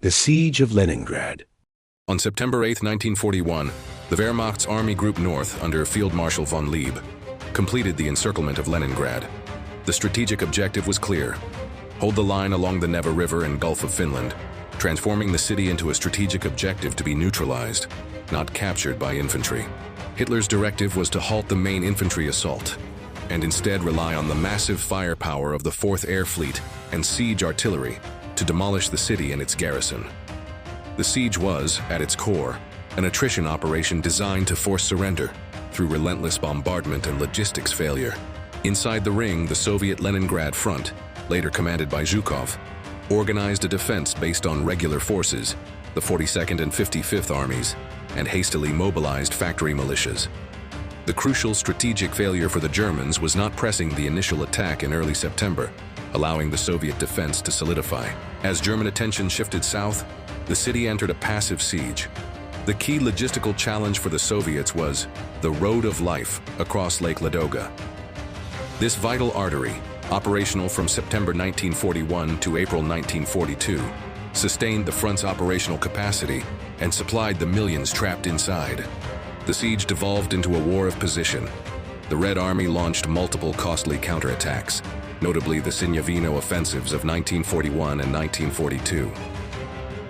The Siege of Leningrad. On September 8, 1941, the Wehrmacht's Army Group North under Field Marshal von Lieb completed the encirclement of Leningrad. The strategic objective was clear: hold the line along the Neva River and Gulf of Finland, transforming the city into a strategic objective to be neutralized, not captured by infantry. Hitler's directive was to halt the main infantry assault and instead rely on the massive firepower of the 4th Air Fleet and siege artillery to demolish the city and its garrison. The siege was, at its core, an attrition operation designed to force surrender through relentless bombardment and logistics failure. Inside the ring, the Soviet Leningrad Front, later commanded by Zhukov, organized a defense based on regular forces, the 42nd and 55th Armies, and hastily mobilized factory militias. The crucial strategic failure for the Germans was not pressing the initial attack in early September, allowing the Soviet defense to solidify. As German attention shifted south, the city entered a passive siege. The key logistical challenge for the Soviets was the road of life across Lake Ladoga. This vital artery, operational from September 1941 to April 1942, sustained the front's operational capacity and supplied the millions trapped inside. The siege devolved into a war of position. The Red Army launched multiple costly counterattacks, notably the Sinyavino offensives of 1941 and 1942.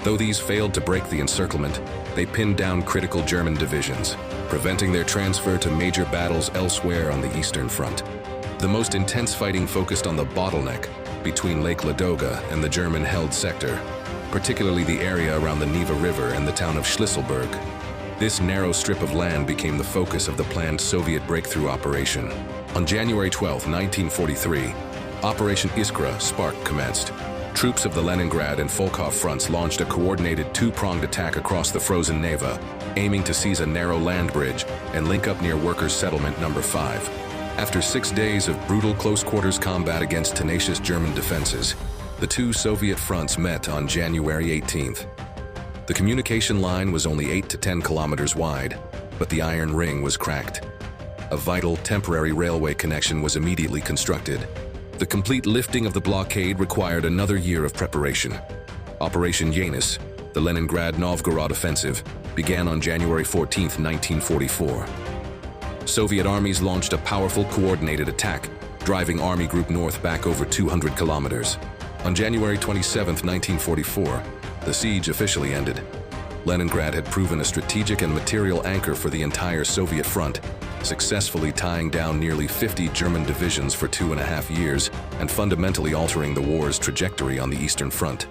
Though these failed to break the encirclement, they pinned down critical German divisions, preventing their transfer to major battles elsewhere on the Eastern Front. The most intense fighting focused on the bottleneck between Lake Ladoga and the German-held sector, particularly the area around the Neva River and the town of Schlisselburg. This narrow strip of land became the focus of the planned Soviet breakthrough operation. On January 12, 1943, Operation Iskra Spark commenced. Troops of the Leningrad and Volkhov fronts launched a coordinated two-pronged attack across the frozen Neva, aiming to seize a narrow land bridge and link up near Workers' Settlement No. 5. After 6 days of brutal close-quarters combat against tenacious German defenses, the two Soviet fronts met on January 18th. The communication line was only 8 to 10 kilometers wide, but the iron ring was cracked. A vital temporary railway connection was immediately constructed. The complete lifting of the blockade required another year of preparation. Operation Yanis, the Leningrad-Novgorod offensive, began on January 14, 1944. Soviet armies launched a powerful coordinated attack, driving Army Group North back over 200 kilometers. On January 27, 1944, the siege officially ended. Leningrad had proven a strategic and material anchor for the entire Soviet front, successfully tying down nearly 50 German divisions for 2.5 years and fundamentally altering the war's trajectory on the Eastern Front.